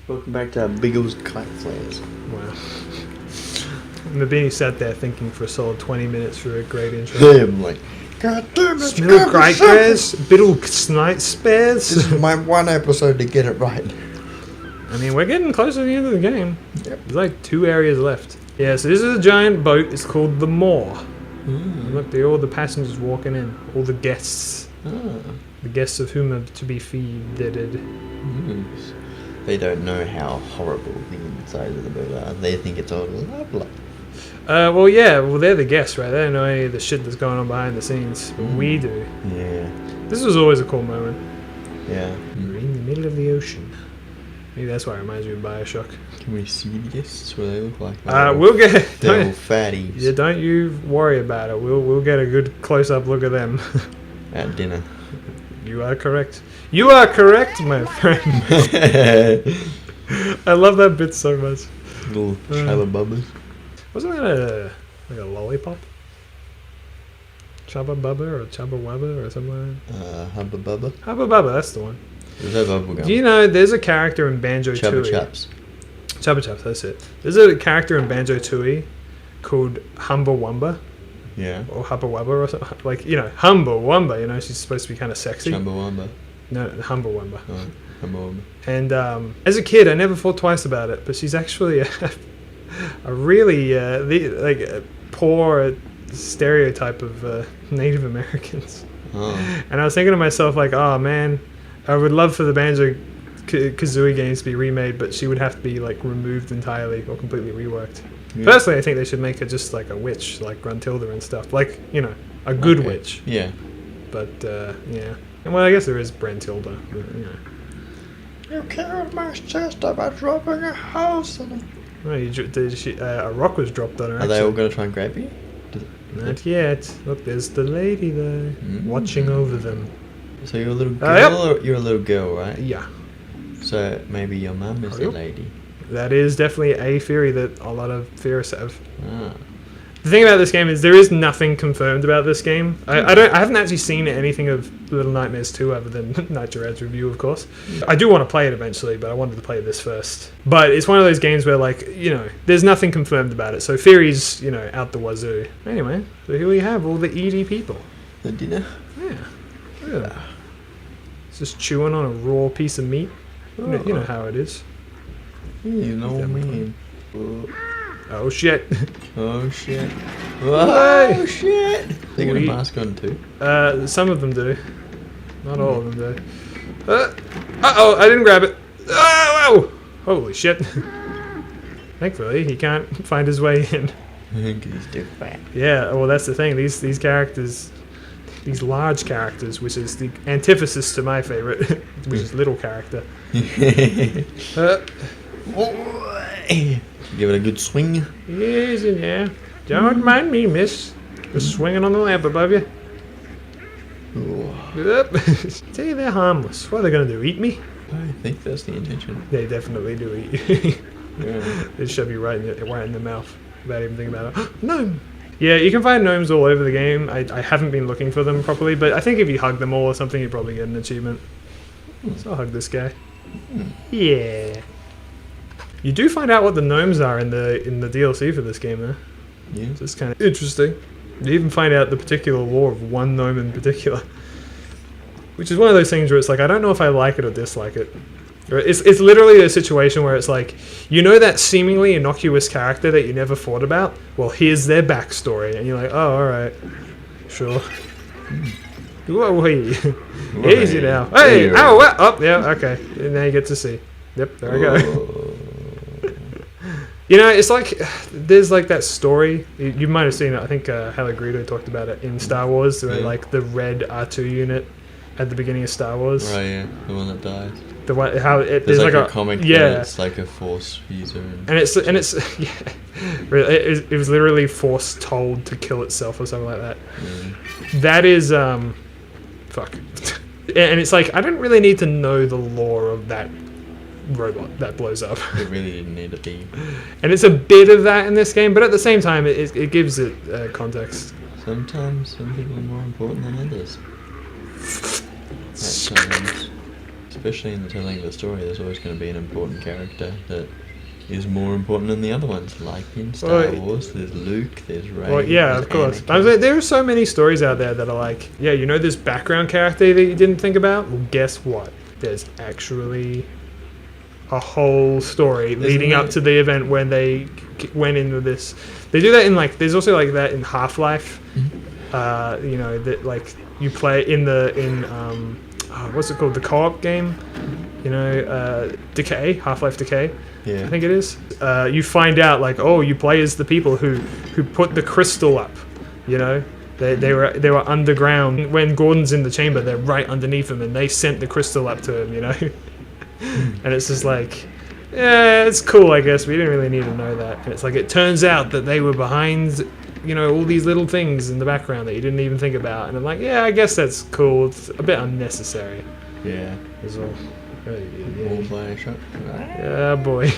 Welcome back to our Biggles Kite Flares. Wow. Mabini sat there thinking for a solid 20 minutes for a great intro. I'm like, God damn it! Smell great bears, biddle snipe spares. This is my one episode to get it right. I mean, we're getting close to the end of the game. Yep. There's like 2 areas left. Yeah, so this is a giant boat. It's called the Moor. And look, all the passengers walking in. All the guests. The guests of whom are to be feeded. They don't know how horrible the inside of the boat are. They think it's all lovely. Well, yeah, they're the guests, right? They don't know any of the shit that's going on behind the scenes. But we do. Yeah. This was always a cool moment. Yeah. We're in the middle of the ocean. Maybe that's why it reminds me of Bioshock. Can we see the guests? What do they look like? We'll get. They're all fatties. Yeah, don't you worry about it. We'll get a good close-up look at them. At dinner. You are correct. You are correct, my friend. I love that bit so much. Little Chubba Bubbas. Wasn't that like a lollipop? Chubba Bubba or Chubba Wubba or something like that? Hubba Bubba. Hubba Bubba, that's the one. There's no bubble gum. Do you know there's a character in Banjo-Tooie? Chubba Chups. Chubba Chups, that's it. There's a character in Banjo-Tooie called Humba Wumba. Yeah. Or Hubba Wubba or something. Like, Humba Wumba, she's supposed to be kind of sexy. Chumbawamba. No, Humba Wumba. Oh, Chumbawamba. And as a kid, I never thought twice about it, but she's actually a really poor stereotype of Native Americans. Oh. And I was thinking to myself, like, oh man, I would love for the Banjo-Kazooie games to be remade, but she would have to be like removed entirely or completely reworked. Yeah. Personally, I think they should make her just like a witch, like Gruntilda and stuff, like a good witch. Yeah. But yeah, and well, I guess there is Brentilda. But, You killed my sister by dropping a house on her. Well, a rock was dropped on her. Are they all going to try and grab you? Not yet. Look, there's the lady there, watching over them. So you're a little girl, Yep. or you're a little girl, right? Yeah. So maybe your mum is the Yep. lady. That is definitely a theory that a lot of theorists have. Ah. The thing about this game is there is nothing confirmed about this game. I haven't actually seen anything of Little Nightmares 2 other than Night Gerad's review, of course. I do want to play it eventually, but I wanted to play this first. But it's one of those games where, like, there's nothing confirmed about it. So theories, out the wazoo. Anyway, so here we have all the ED people. The dinner? Yeah. Look at that. It's just chewing on a raw piece of meat. You know how it is. You know me. Oh shit. Oh shit. Oh shit. They got a We- mask on too. Some of them do. Not all of them do. Uh-oh, I didn't grab it. Oh, holy shit. Thankfully, he can't find his way in. Because he's too fat. Yeah, well, that's the thing. These characters, these large characters, which is the antithesis to my favorite, which is little character. Give it a good swing. Easy now. Don't mind me, miss. Just swinging on the lamp above you. Yep. Tell you they're harmless. What are they going to do? Eat me? I think that's the intention. They definitely do eat. Yeah. They shove you right in the mouth without even thinking about it. Gnome! Yeah, you can find gnomes all over the game. I haven't been looking for them properly, but I think if you hug them all or something, you probably get an achievement. So I'll hug this guy. Yeah. You do find out what the gnomes are in the DLC for this game, though. Yeah. So it's kind of interesting. You even find out the particular lore of one gnome in particular. Which is one of those things where it's like, I don't know if I like it or dislike it. It's literally a situation where it's like, that seemingly innocuous character that you never thought about? Well, here's their backstory. And you're like, oh, alright. Sure. Whoa, easy now. Hey! Oh, what? Oh, yeah, okay. And now you get to see. Yep, there I go. It's like, there's like that story, you might have seen it, I think Halo Greedo talked about it in Star Wars, where like the red R2 unit at the beginning of Star Wars. Right, yeah, the one that dies. The one, how it, There's like a a comic yeah. that it's like a force user. And it's yeah, really, it was literally force told to kill itself or something like that. Yeah. That is, fuck. And it's like, I don't really need to know the lore of that robot that blows up. It really didn't need to be. And it's a bit of that in this game, but at the same time, it gives it context. Sometimes some people are more important than others. At times. especially in the telling of the story, there's always going to be an important character that is more important than the other ones. Like in Star Wars, there's Luke, there's Rey. Well, yeah, there's of course. Anakin. I was like, there are so many stories out there that are like, yeah, you know this background character that you didn't think about? Well, guess what? There's actually a whole story leading up to the event when they went into this. They do that in like, there's also like that in Half-Life. You know, that like you play in what's it called? The co-op game? You know, Decay, Half-Life Decay. Yeah. I think it is. You find out like, oh, you play as the people who put the crystal up. You know, they were underground. When Gordon's in the chamber, they're right underneath him, and they sent the crystal up to him. You know, and it's just like, yeah, it's cool, I guess. We didn't really need to know that. And it's like it turns out that they were behind, you know, all these little things in the background that you didn't even think about. And I'm like, yeah, I guess that's cool. It's a bit unnecessary. Yeah. Is all. All by a shot. Yeah, boy.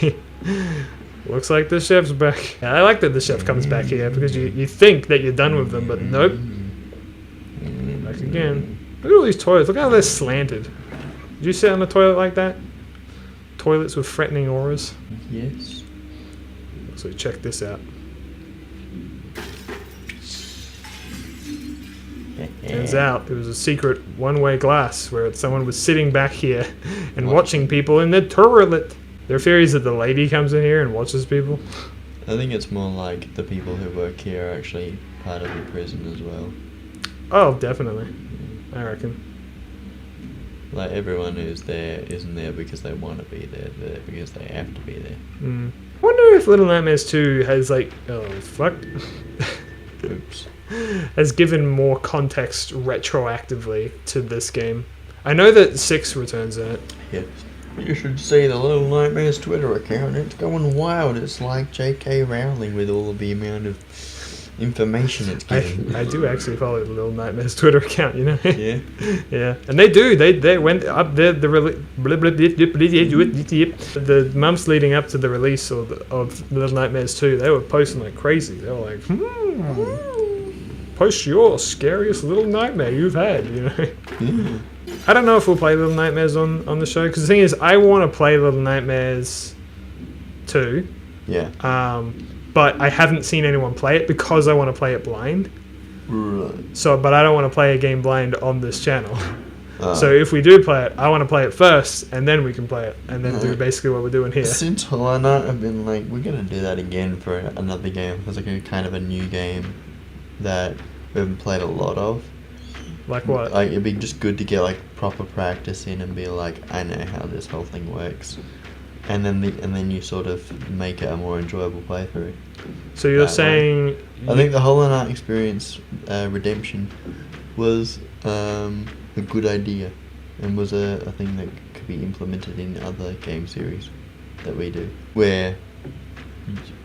Looks like the chef's back. Yeah, I like that the chef comes back here because you think that you're done with them, but nope. Back again. Look at all these toilets. Look how they're slanted. Did you sit on a toilet like that? Toilets with threatening auras. Yes. So check this out. Turns out it was a secret one-way glass where someone was sitting back here and watching people in the toilet. There are theories that the lady comes in here and watches people. I think it's more like the people who work here are actually part of the prison as well. Oh, definitely. I reckon. Like everyone who's there isn't there because they want to be there. They're there because they have to be there. I wonder if Little Nightmares 2 has like, oh fuck, Oops. has given more context retroactively to this game. I know that 6 returns in it. Yes. You should see the Little Nightmares Twitter account. It's going wild. It's like J.K. Rowling with all of the amount of information it's giving. I do actually follow the Little Nightmares Twitter account, you know? Yeah. Yeah. And they went up there, the months leading up to the release of Little Nightmares 2, they were posting like crazy. They were like, post your scariest little nightmare you've had, you know? Yeah. I don't know if we'll play Little Nightmares on the show, because the thing is, I want to play Little Nightmares 2. Yeah. But I haven't seen anyone play it because I want to play it blind. Right. So, but I don't want to play a game blind on this channel. So if we do play it, I want to play it first, and then we can play it, and then do basically what we're doing here. Since Hollow Knight, I've been like, we're gonna do that again for another game. It's like a kind of a new game that we haven't played a lot of. Like what? Like it'd be just good to get like proper practice in and be like, I know how this whole thing works, and then you sort of make it a more enjoyable playthrough. So you're saying? I think the Hollow Knight experience, Redemption, was a good idea, and was a thing that could be implemented in other game series that we do, where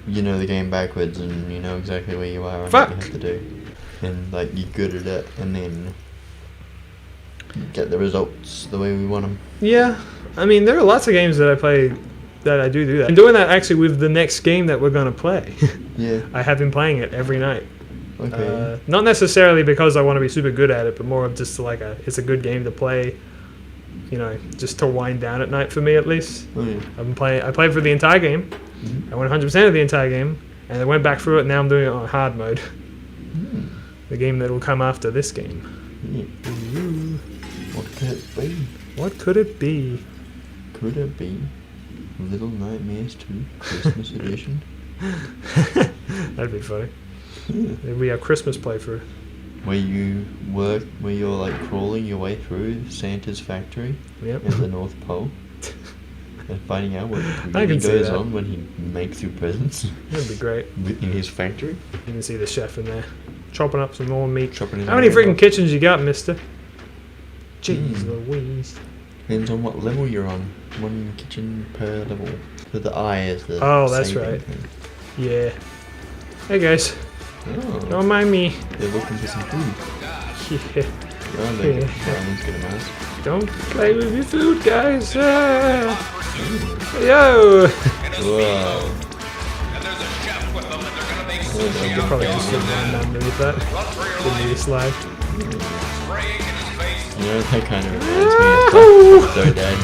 you know the game backwards and you know exactly where you are and what you have to do, and like you're good at it, and then get the results the way we want them. Yeah, I mean there are lots of games that I play that I do that. I'm doing that actually with the next game that we're gonna play. Yeah. I have been playing it every night. Okay. Not necessarily because I want to be super good at it, but more of just like it's a good game to play, you know, just to wind down at night for me at least. Oh, yeah. I played for the entire game. Mhm. I went 100% of the entire game, and I went back through it, and now I'm doing it on hard mode. The game that will come after this game. Yeah. Ooh. What could it be? What could it be? Could it be Little Nightmares 2 Christmas edition? That'd be funny. Yeah. It'd be a Christmas playthrough. Where you're like crawling your way through Santa's factory Yep. in the North Pole and finding out what I really can see goes that. on when he makes you presents That'd be great. in his factory. You can see the chef in there chopping up some more meat. Chopping it How many up. freaking kitchens you got, mister? Jeez Mm. Louise. Depends on what level you're on. One kitchen per level. So the eye is the Oh, that's saving right. thing. Yeah. Hey guys, Oh, don't mind me. they're looking for some food. Yeah. Oh, Yeah. Someone's gonna ask. Don't play with your food, guys. Yo. Whoa. Probably just sit down underneath that. Didn't need a slide. You know, that kind of reminds me of Octodad.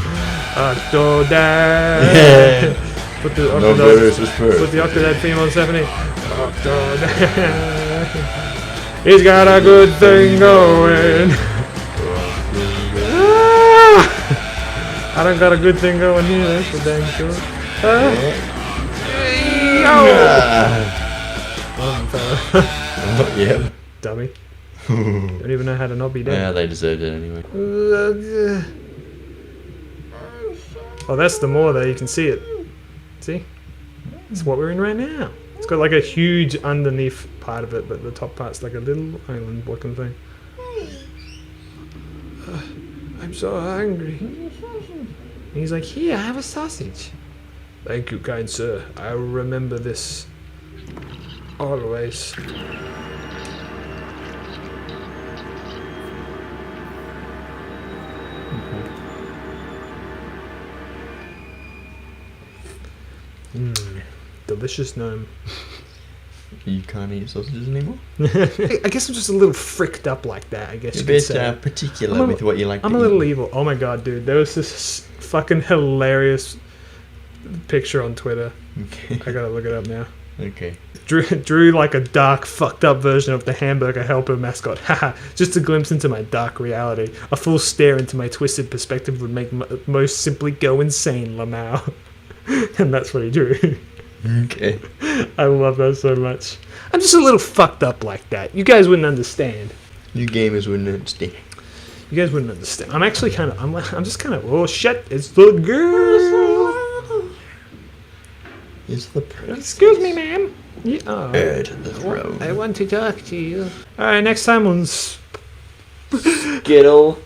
Octodad. Yeah. Put the Numbers is first. Put the Octodad theme on, Stephanie. Octodad. He's got a good thing going. I don't got a good thing going here, that's for dang sure. Oh, yep. Dummy. Don't even know how to not be dead. Yeah, they deserved it anyway. Oh, that's the moor there, you can see it. See? That's what we're in right now. It's got like a huge underneath part of it, but the top part's like a little island looking thing. I'm so hungry. And he's like, here, have a sausage. Thank you, kind sir. I'll remember this always. Delicious gnome. You can't eat sausages anymore? I guess I'm just a little fricked up like that, I guess You're you a could bit say. particular with what you like I'm to a little eat. evil. Oh my god, dude. There was this fucking hilarious picture on Twitter. Okay. I gotta look it up now. Okay. Drew like a dark, fucked up version of the Hamburger Helper mascot. Haha, just a glimpse into my dark reality. A full stare into my twisted perspective would make most simply go insane, Lamau. And that's what he drew. Okay. I love that so much. I'm just a little fucked up like that. You guys wouldn't understand. You gamers wouldn't understand. You guys wouldn't understand. I'm actually kind of, I'm just kind of, oh shit, it's the girl. It's the princess. Excuse me, ma'am. Yeah, oh, Heir to the throne. I want to talk to you. Alright, next time on Skittle.